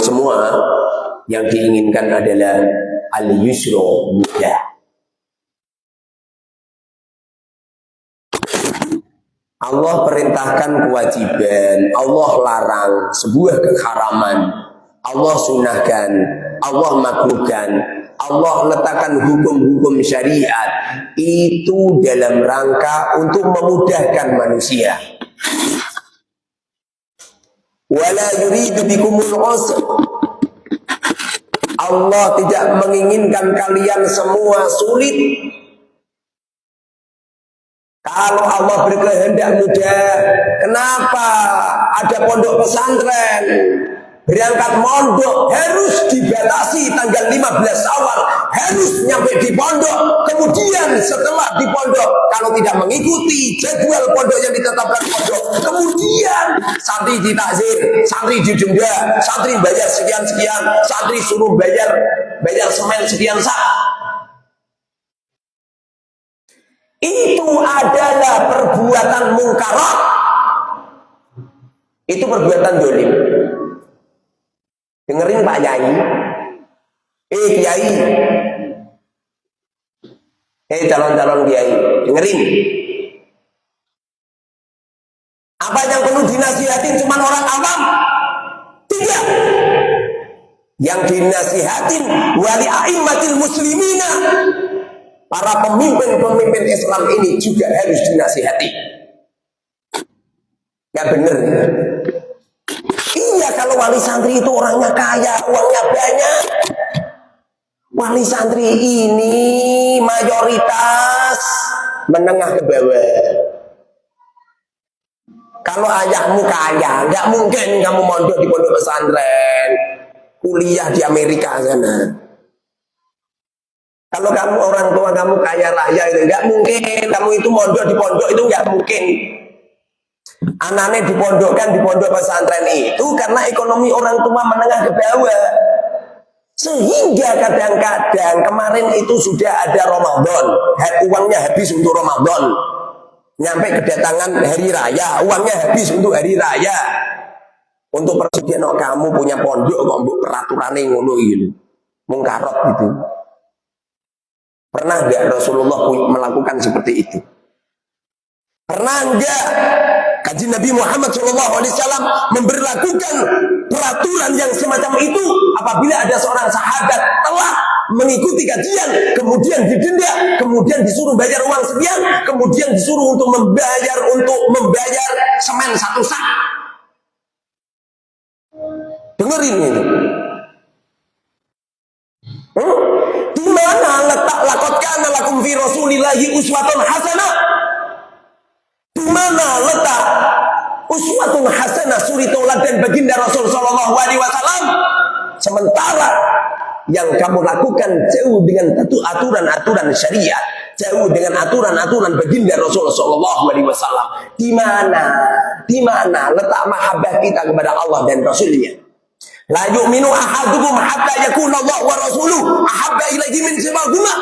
semua yang diinginkan adalah al-yusra, mudah. Allah perintahkan kewajiban, Allah larang sebuah keharaman, Allah sunahkan, Allah makruhkan, Allah letakkan hukum-hukum syariat itu dalam rangka untuk memudahkan manusia. Wala yuridu bikumul usr. Allah tidak menginginkan kalian semua sulit. Kalau Allah berkehendak mudah, kenapa ada pondok pesantren? Berangkat mondok harus dibatasi tanggal 15 Syawal, harus nyampe di pondok. Kemudian setelah di pondok, kalau tidak mengikuti jadwal pondok yang ditetapkan pondok, kemudian santri ditakzir, santri didenda, santri bayar sekian-sekian, santri suruh bayar semen sekian sak. Itu adalah perbuatan mungkarat. Itu perbuatan dolim. Dengerin Pak Yai. Kiai. Calon-calon kiai. Dengerin. Apa yang perlu dinasihatin cuma orang awam? Tidak. Yang dinasihatin wali a'immatil muslimina. Para pemimpin-pemimpin Islam ini juga harus dinasihati. Ya benar. Iya, kalau wali santri itu orangnya kaya, uangnya banyak. Wali santri ini mayoritas menengah ke bawah. Kalau ayahmu kaya, nggak mungkin kamu mondok di pondok pesantren, kuliah di Amerika sana. Kalau kamu orang tua kamu kaya raya itu nggak mungkin kamu itu mondok di pondok itu nggak mungkin. Anaknya dipondokkan di pondok pesantren itu karena ekonomi orang tua menengah ke bawah. Sehingga kadang-kadang kemarin itu sudah ada Ramadan, uangnya habis untuk Ramadan. Nyampe kedatangan hari raya, uangnya habis untuk hari raya. Untuk persediaan kamu punya pondok kok mbok peraturan ngono gitu. Mungkarot gitu. Pernah enggak Rasulullah melakukan seperti itu? Pernah enggak Kanjeng Nabi Muhammad SAW memberlakukan peraturan yang semacam itu apabila ada seorang sahabat telah mengikuti kajian, kemudian didenda, kemudian disuruh bayar uang sekian, kemudian disuruh untuk membayar semen satu sak. Dengerin ini. Di mana letak laqad kana lakum fi Rasulillahi uswatun hasanah? Di mana letak uswatun hasanah, suri tauladan baginda Rasul sallallahu alaihi wasallam? Sementara yang kamu lakukan jauh dengan aturan-aturan syariat, jauh dengan aturan-aturan baginda Rasul sallallahu alaihi wasallam. Di mana letak mahabbah kita kepada Allah dan Rasulnya? La yu'minu ahadukum hatta yakuna Allah wa rasuluhu ahabba ilaihi min siwahuma.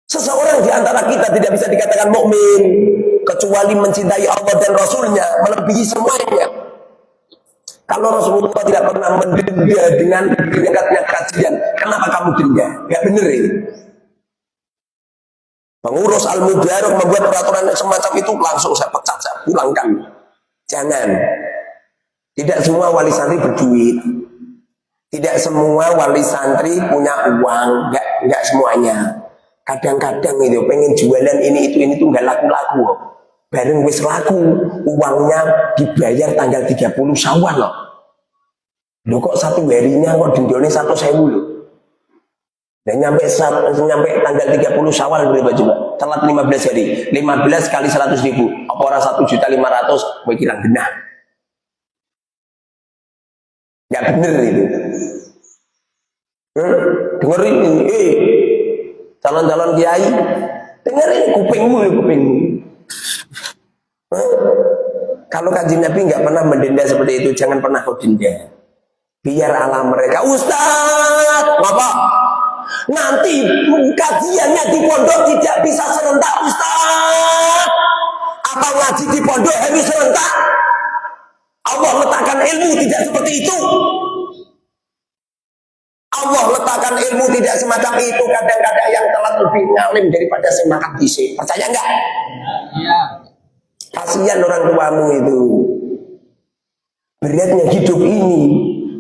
Seseorang di antara kita tidak bisa dikatakan mukmin kecuali mencintai Allah dan Rasulnya melebihi semuanya. Kalau Rasulullah tidak pernah mendenda dengan dekatnya kajian, kenapa kamu denda? Gak bener ini. Pengurus Al-Mubarak membuat peraturan semacam itu, langsung saya pecat, saya pulangkan. Jangan. Tidak semua wali santri berduit. Tidak semua wali santri punya uang. Enggak semuanya. Kadang-kadang itu pengen jualan ini itu nggak laku-laku. Bareng wis laku, uangnya dibayar tanggal 30 Syawal loh. Loh kok satu harinya kok dendone 1.000 loh. Dan nyampe tanggal 30 Syawal berapa coba? Telat 15 hari. 15 kali 100.000. Apa orang 1.500.000 gue kira genah. Gak bener itu. Dengerin ini, calon-calon kiai, dengerin kupingmu. Kalau Kanjeng Nabi nggak pernah mendenda seperti itu, jangan pernah kau denda. Biar ala mereka, Ustaz, apa? Nanti kajiannya di pondok tidak bisa serentak, Ustaz. Apa ngaji di pondok harus serentak? Allah letakkan ilmu tidak seperti itu. Allah letakkan ilmu tidak semacam itu. Kadang-kadang yang telat lebih ngalim daripada semakan bisik. Percaya enggak? Iya. Kasihan orang tuamu itu. Beratnya hidup ini,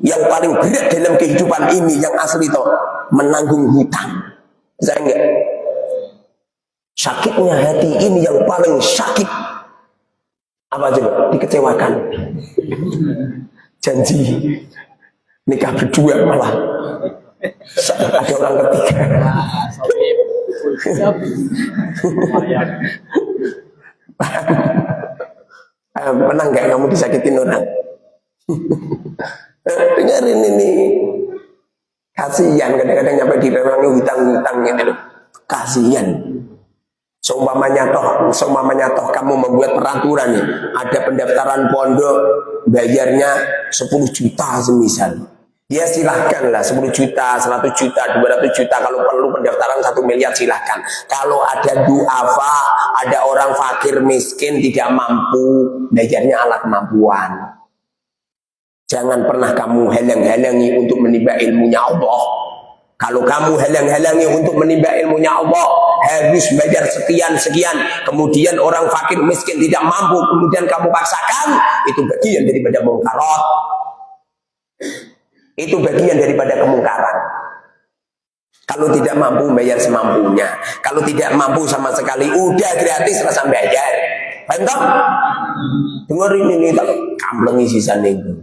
yang paling berat dalam kehidupan ini yang asli itu menanggung hutang. Saya enggak. Sakitnya hati ini yang paling sakit. Apa coba? Dikecewakan. Janji nikah berdua malah ada orang ketiga. Pernah nggak kamu disakitin orang? Dengerin ini, kasihan kadang-kadang nyampe di dalam hutang-hutang gitu loh. Kasihan. Seumpamanya toh kamu membuat peraturan nih, ada pendaftaran pondok bayarnya 10 juta semisal. Ya silahkan lah 10 juta, 100 juta, 200 juta, kalau perlu pendaftaran 1 miliar silahkan. Kalau ada duafa, ada orang fakir miskin tidak mampu, bayarnya ala kemampuan. Jangan pernah kamu halang-halangi untuk menimba ilmunya Allah. Kalau kamu halang-halangi untuk menimba ilmunya Allah, harus bayar sekian-sekian, kemudian orang fakir miskin tidak mampu, kemudian kamu paksakan, itu bagian daripada mungkarat. Itu bagian daripada kemungkaran. Kalau tidak mampu bayar semampunya, kalau tidak mampu sama sekali udah gratis rasa bayar. Paham tak? Dengerin ini kalau kamplengi sisa itu.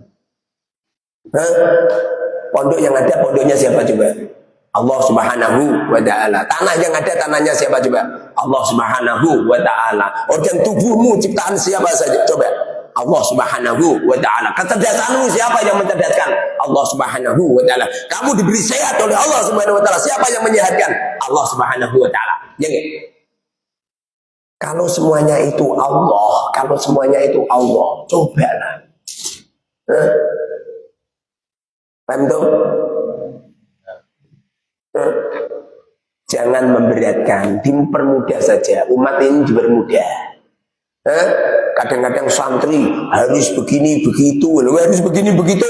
Pondok yang ada pondoknya siapa coba? Allah Subhanahu wa ta'ala. Tanah yang ada tanahnya siapa coba? Allah Subhanahu wa ta'ala. Organ tubuhmu ciptaan siapa saja coba? Allah Subhanahu wa ta'ala. Kecerdasanmu siapa yang mencerdaskan? Allah Subhanahu wa ta'ala. Kamu diberi sehat oleh Allah Subhanahu wa ta'ala. Siapa yang menyehatkan? Allah Subhanahu wa ta'ala. Ya nggak? Kalau semuanya itu Allah, kalau semuanya itu Allah, cobalah. Paham tuh? Jangan memberatkan, dipermudah saja. Umat ini dipermudah. Kadang-kadang santri harus begini begitu, harus begini begitu.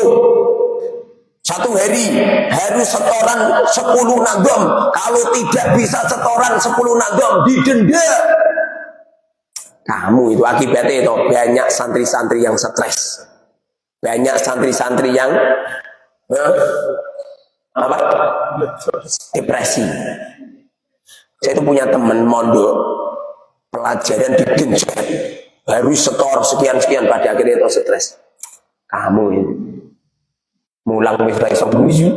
Satu hari harus setoran 10 nagom. Kalau tidak bisa setoran 10 nagom, didenda. Kamu itu akibatnya itu banyak santri-santri yang stres, banyak santri-santri yang depresi. Saya itu punya teman mondok pelajaran digencet, harus setor sekian-sekian, pada akhirnya itu stres. Kamu ini mulang wis ra iso buju.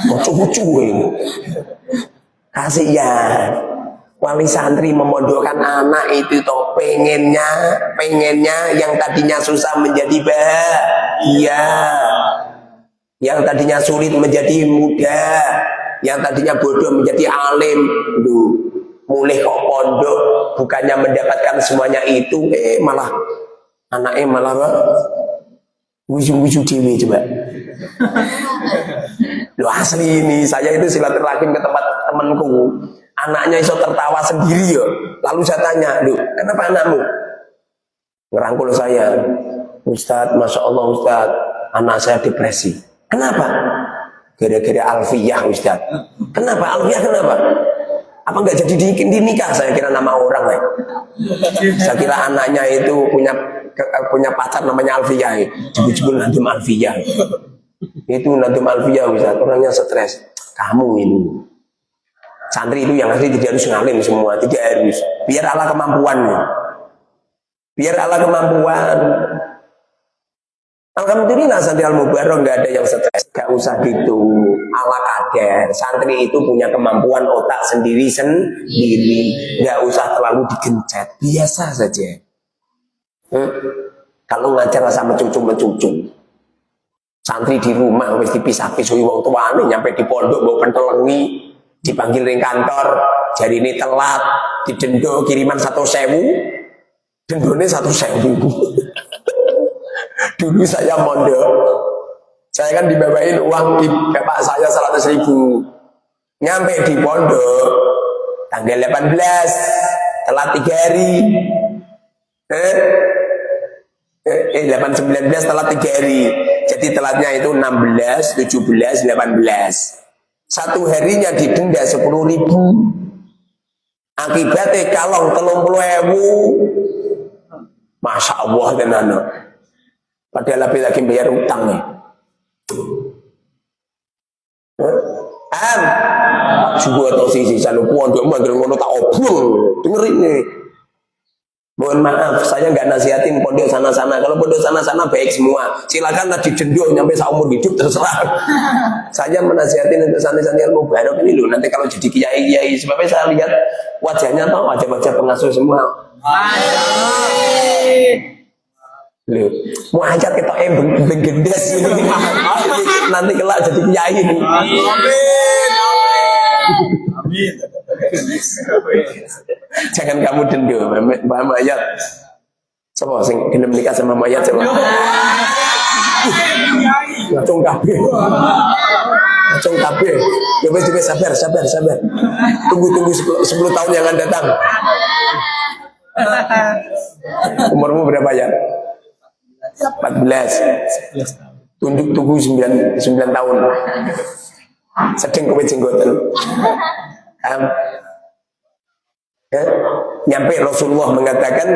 Lucu-lucu ini. Kasihan. Wali santri memondokkan anak itu toh pengennya yang tadinya susah menjadi bahagia, yang tadinya sulit menjadi mudah, yang tadinya bodoh menjadi alim. Mulai kok pondok, bukannya mendapatkan semuanya itu, malah anaknya malah wuju-wuju dewe coba. Loh asli ini, saya itu silaturahim ke tempat temanku, anaknya iso tertawa sendiri ya. Lalu saya tanya, loh kenapa anakmu? Ngerangkul saya, Ustadz, Masya Allah Ustadz, anak saya depresi. Kenapa? Gara-gara Alfiyah Ustadz. Kenapa? Alfiyah kenapa? Apa nggak jadi dinikah? Saya kira nama orang ya. Saya kira anaknya itu punya pacar namanya Alfiyah. Jebul-jebul Nadim Alfiyah. Itu Nadim Alfiyah Ustadz, orangnya stres. Kamu ini santri itu yang asli tidak harus ngalim semua, tidak harus. Biar Allah kemampuannya. Biar Allah kemampuan. Alhamdulillah santri Al-Mubarok nggak ada yang stres, nggak usah gitu. Allah kadar. Santri itu punya kemampuan otak sendiri, nggak usah terlalu digencet, biasa saja. Kalau ngajar sama cucu-cucu, santri di rumah wis dipisah-pisah wong tuane, nyampe di pondok bawa pentelengi, dipanggil ring kantor, jadi ini telat, didendo kiriman 1.000, dendone 1.000. Dulu saya mondok, saya kan dibawain uang di bapak saya 100.000, nyampe di pondok tanggal 18, telat 3 hari, 19 telat 3 hari. Jadi telatnya itu 16, 17, 18. Satu harinya didenda 10.000. Akibatnya kalong 30.000. Masya Allah tenan. Padahal lebih lagi bayar utang nih. Juga tau sisi selalu pondok manggil ngono tak obong. Dengerin nih. Mohon maaf, saya nggak nasihatin pondok sana-sana. Kalau pondok sana-sana baik semua. Silakan tadi jendol nyampe seumur hidup terserah. Saya menasihatin untuk santri-santri ilmu barok ini loh. Nanti kalau jadi kiai-kiai, sebabnya saya lihat wajahnya tau wajah-wajah pengasuh semua. Loh, mau ajak kita benggendes ini. Nanti kelak jadi kiai ini. Amin. Jangan kamu dendam, Mbak Mayat. Coba sing gelem nikah sama Mayat coba. Ngacung kabeh. Ngacung kabeh. Coba sabar. Tunggu 10 tahun yang akan datang. Umurmu berapa ya? 14. Tunggu 9 tahun. Sedang kowe jenggoten. Nyampe Rasulullah mengatakan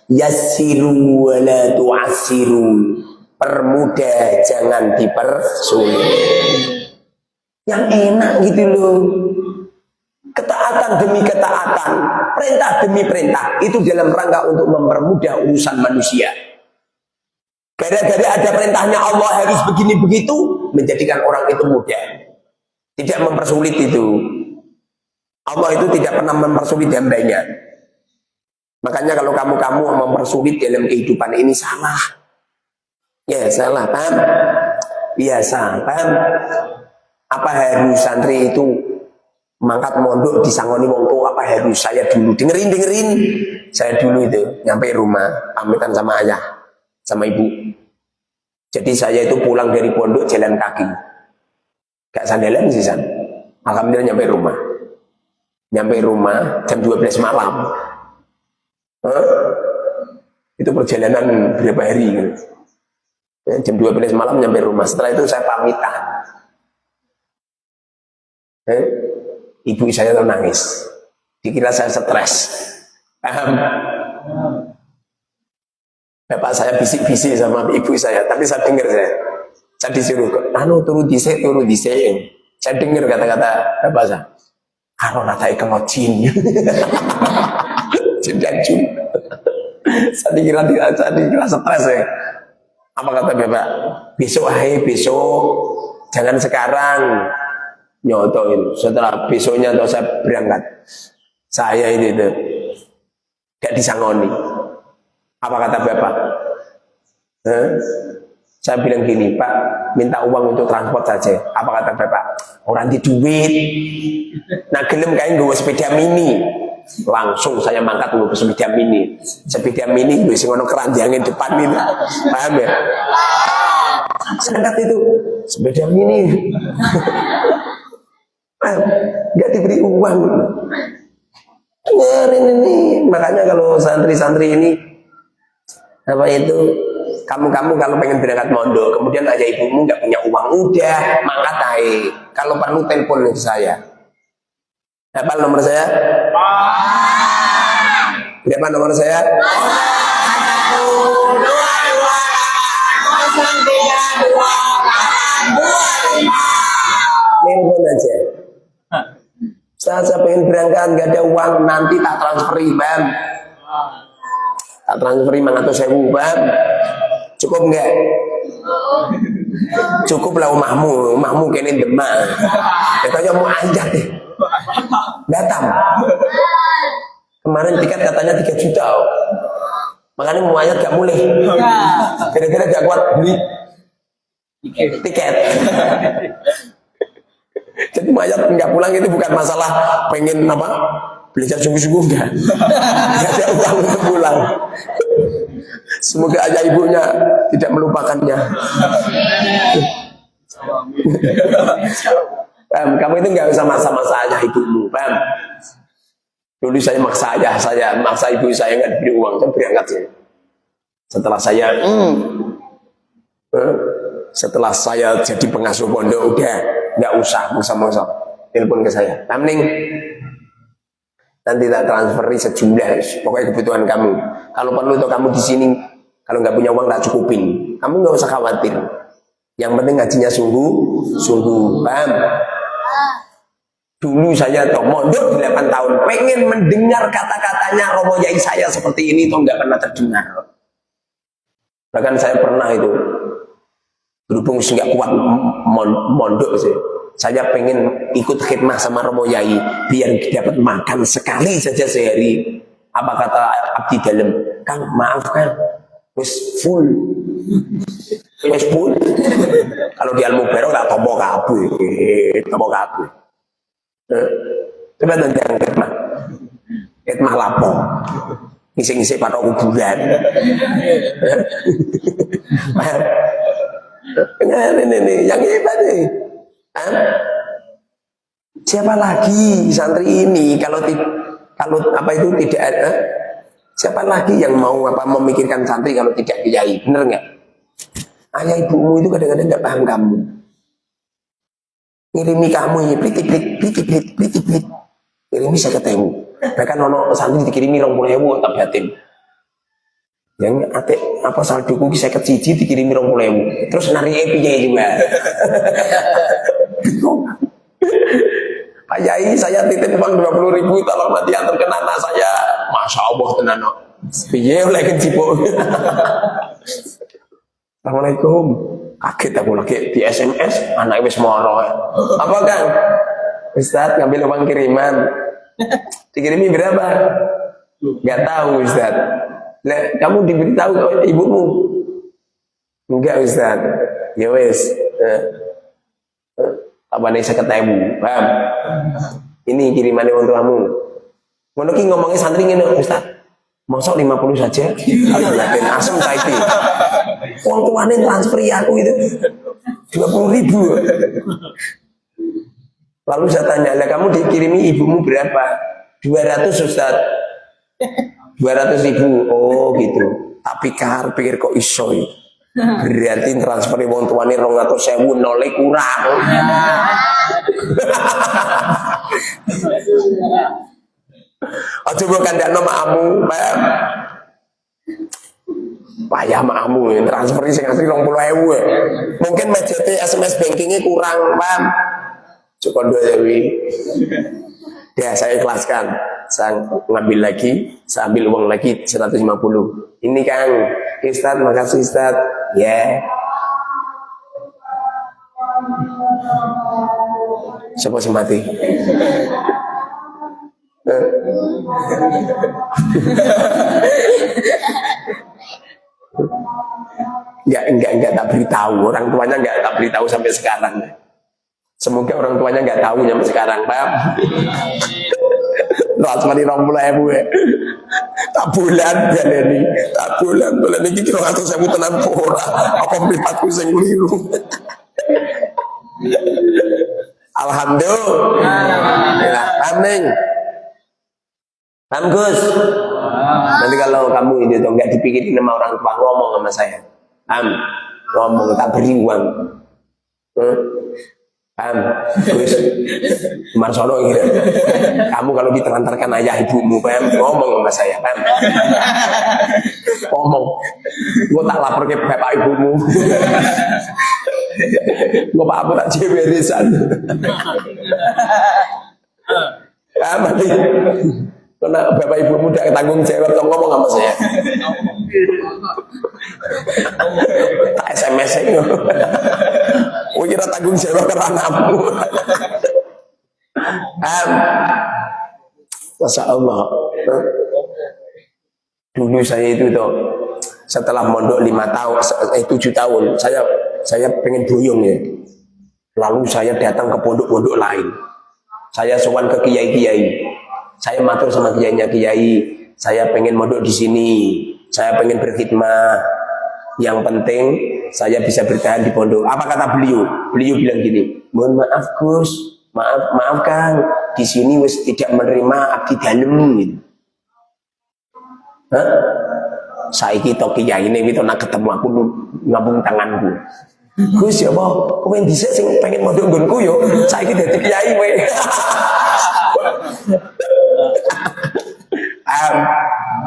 yassiru wa la tu'assiru. Permudah jangan dipersulit. Yang enak gitu loh. Ketaatan demi ketaatan, perintah demi perintah, itu dalam rangka untuk mempermudah urusan manusia. Gara-gara ada perintahnya Allah harus begini begitu, menjadikan orang itu mudah. Tidak mempersulit itu. Allah itu tidak pernah mempersulit hambanya. Makanya kalau kamu mempersulit dalam kehidupan ini salah. Ya salah, paham? Biasa, paham? Apa harus santri itu mangkat mondok disangoni wong tua, apa harus saya dulu? Dengerin. Saya dulu itu nyampe rumah pamitan sama ayah, sama ibu. Jadi saya itu pulang dari pondok jalan kaki. Gak sandalan sih san. Alhamdulillah nyampe rumah. Nyampe rumah jam 12 malam. Itu perjalanan berapa hari gitu. Jam 12 malam nyampe rumah. Setelah itu saya pamitan. Ibu saya tuh nangis. Dikira saya stres. Paham? Bapak saya bisik-bisik sama ibu saya, tapi saya dengar saya disuruh, turu dhisik. Saya dengar kata-kata bapak saya. Karo natai kemocin. Jin. Saya dikira stres ya. Apa kata bapak? Besok. Jangan sekarang. Nyotoin. Setelah besoknya atau saya berangkat. Saya itu gak disangoni. Apa kata bapak? Saya bilang gini, Pak, minta uang untuk transport saja. Apa kata bapak? Orang di duit. Nah gelem kayak gue sepeda mini. Langsung saya mangkat gue sepeda mini. Sepeda mini gue sing ono keranjangin depan ini. Paham ya? Saya angkat itu sepeda mini. Gak diberi uang. Dengerin ini. Makanya kalau santri-santri ini apa itu, kamu kalau pengen berangkat mondok, kemudian aja ibumu nggak punya uang, udah mangkat aja. Kalau perlu telepon ke saya. Apa nomor saya? Berapa nomor saya? 1, 2, 2, 0, 3, 2, 8, 2, 5. Telepon aja. Saya pengen berangkat, nggak ada uang, nanti tak transferi, Bang. Tak transferi 500.000, Bang. Cukup enggak? Cukup lah umahmu kene Demak. Katanya mau anjat deh. Datang. Kemarin tiket katanya 3 juta. Makanya mau anjat gak mulai. Kira-kira gak kuat beli tiket. Jadi mayat nggak pulang itu bukan masalah pengen apa belajar sungguh-sungguh enggak. Nggak ada uang untuk pulang. Semoga ayah ibunya tidak melupakannya. Paham? Kamu itu nggak usah maksa-maksa ayah ibumu, paham? Dulu saya maksa ayah saya, maksa ibu saya nggak diberi uang, saya berangkat sih. Setelah saya jadi pengasuh pondok, udah nggak usah masa-masa telepon ke saya. Mending nanti tak transferi sejumlah, pokoknya kebutuhan kamu. Kalau perlu tuh kamu di sini, kalau nggak punya uang tak cukupin, kamu nggak usah khawatir. Yang penting ngajinya sungguh, paham? Dulu saya tuh mondok 8 tahun, pengen mendengar kata-katanya Romo Yai saya seperti ini, tuh nggak pernah terdengar. Bahkan saya pernah itu, berhubung nggak kuat mondok sih, saya pengen ikut khidmah sama Romo Yai biar dapat makan sekali saja sehari. Apa kata abdi dalam? Kang, maaf kan, wis full. Kalau di Al-Mubarok tak tombol kabeh. Coba tentang khidmah lapo. Ngisi-ngisi pada kuburan. Ini yang hebat nih. Siapa lagi santri ini kalau apa itu tidak ada? Siapa lagi yang mau memikirkan santri kalau tidak kiai? Bener nggak? Ayah ibumu itu kadang-kadang nggak paham kamu. Ngirimi kamu ini plitik. Ngirimi saya ketemu. Bahkan ono santri dikirimi 20.000 tak batin. Yang atik apa saldoku ki 51 dikirimi 20.000. Terus narike piye juga. Pak Yai, saya titip uang 20.000 tolong nanti antar ke anak saya. Masya Allah tenan. Piye oleh kecipuk. Assalamualaikum. Kaget aku lagi di SMS, anak wis moro. Apa kan? Ustaz ngambil uang kiriman. Dikirimi berapa? Enggak tahu Ustaz. Lah, kamu diberitahu ke ibumu? Enggak Ustaz. Ya wis. Abane 50.000, paham? Ini kirimannya untuk kamu. Ngono ki ngomongnya santri ngene, Ustaz. Mosok 50 saja? Laten asem ta iki. Wong tuane transfer aku itu 20.000. Lalu saya tanya, "Lah kamu dikirimi ibumu berapa?" 200 Ustaz. 200.000. Oh gitu. Tapi pikir kok iso ya. Berarti transfer wong tuane 200.000 nolnya kurang. Aja mbok kandakno makmu, Pak. Payah makmu transfer sing asli 20.000. Mungkin budget SMS bankingnya kurang, Pak. Cukup 2.000. Ya saya ikhlaskan. Saya ngambil lagi, saya ambil uang lagi 150. Ini Kang, Ustaz, makasih Ustaz. Ya. Siapa sih mati? Enggak tak beritahu. Orang tuanya enggak tak beritahu sampai sekarang. Semoga orang tuanya enggak tahu sampai sekarang, Pak. Transfer 20.000 ya. Tak bulan ini kira atau saya tenan ora. Apa mripatku sing keliru. Alhamdulillah. Amin. Paham Gus? Nanti kalau kamu ini tuh nggak dipikirin sama orang tua, ngomong sama saya. Ngomong tak beri uang. Paham? Gus Marsono gitu. Kamu kalau ditelantarkan ayah ibumu, paham? Ngomong sama saya, paham? Ngomong. Gue tak lapor ke bapak ibumu. Gue apa tak cewerisan. Paham nanti? Karena bapak ibu muda tanggung jawab, ngomong sama saya. Tak SMS itu. Oh kira tanggung jawab karena anakmu. Masya Allah. Dulu saya itu tuh setelah mondok 7 tahun, saya pengen boyong ya. Lalu saya datang ke pondok-pondok lain. Saya sowan ke kiai-kiai. Saya matur sama kiai, saya pengen mondok di sini, saya pengen berkhidmah. Yang penting saya bisa bertahan di pondok. Apa kata beliau? Beliau bilang gini, mohon maaf Gus, maaf Kang, di sini wis tidak menerima abdi dalem gitu. saiki to kiai ini itu nak ketemu aku ngabung tanganku. Gus ya apa? Kowe dhisik sing pengen mondok nggonku yo, saiki dadi kiai kowe.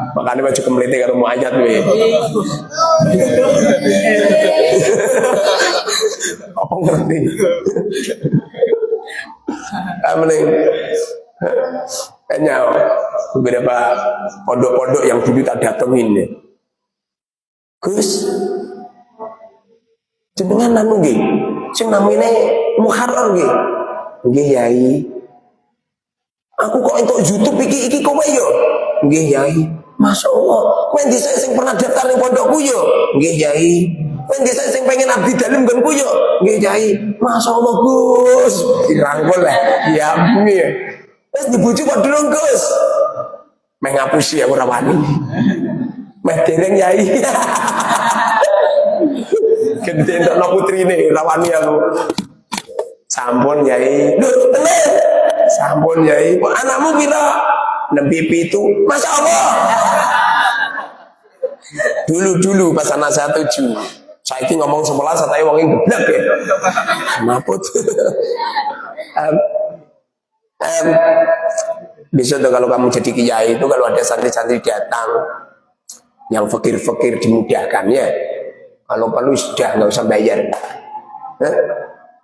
Makanya baju kemlete karo mau ajat kowe. Apa ngerti? Mending hanya beberapa pondok-pondok yang dulu tak datengin ya. Gus, jenengan anu nggih, sing namine Muharrar nggih. Nggih Yai. Aku kok entuk YouTube iki kowe yo. Nggih Yai. Masyaallah, kowe dhisik sing pernah daftar ning pondokku yo. Nggih Yai. Kowe dhisik sing pengen abdi dalem nggonku yo. Nggih Yai. Masyaallah Gus. Dirangkul lah. Ya piye. Wis dibujuk kok durung Gus. Meh ngapusi aku ora wani. Meh dereng Yai. Gede entuk putrine ora wani aku. Sampun Yai. Duh, tenan. Sampun Yai. Anakmu pira? Nembe itu, Masya Allah. Dulu pas anak saya 7, saya ini ngomong 11, saya wongin geblek ya. Kenapa tuh? Besok tuh kalau kamu jadi kiai itu kalau ada santri-santri datang yang fakir-fakir dimudahkan ya. Kalau perlu sudah nggak usah bayar.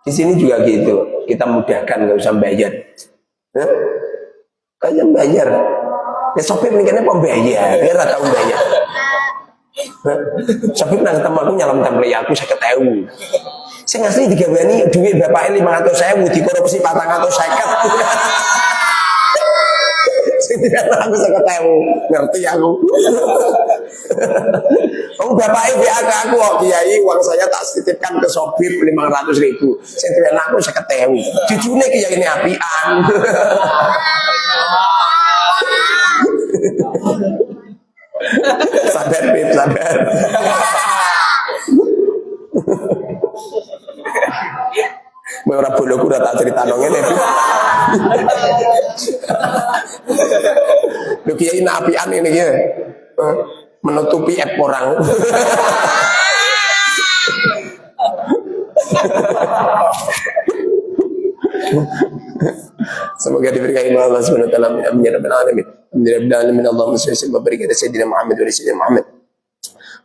Di sini juga gitu, kita mudahkan nggak usah bayar. Kayaknya bayar. Ya sopir mikirnya pembayar, dia rata bayar. Sopir nang ketemu aku nyalam template aku 50.000. Sing asli digawani duit bapake 500.000 dikorupsi 450. Sing digawani aku 50.000, ngerti aku. Oh bapake WA ke aku kok Kiai uang saya tak titipkan ke sopir 500.000. Sing digawani aku 50.000. Jujune Kiai ini apian. Sadar Beb, sadar. Mau ora boloku ora tak critakno ngene. Lho Kiai apian ini ya. Menutupi app orang. Semoga diberikan ilmu Allah Subhanahu wa taala. Amin ya rabbal alamin. Alhamdulillah alamin. Allahumma shalli wa barik ala sayyidina Muhammad wa ala sayyidina Muhammad.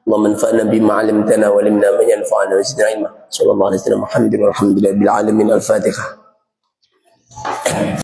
Allahumma anfa'na bima 'allamtana wa 'allimna ma yanfa'una wa zidna ilma. Sallallahu alaihi wa sallam Muhammadin walhamdulillahi bil alamin. Al-Fatihah.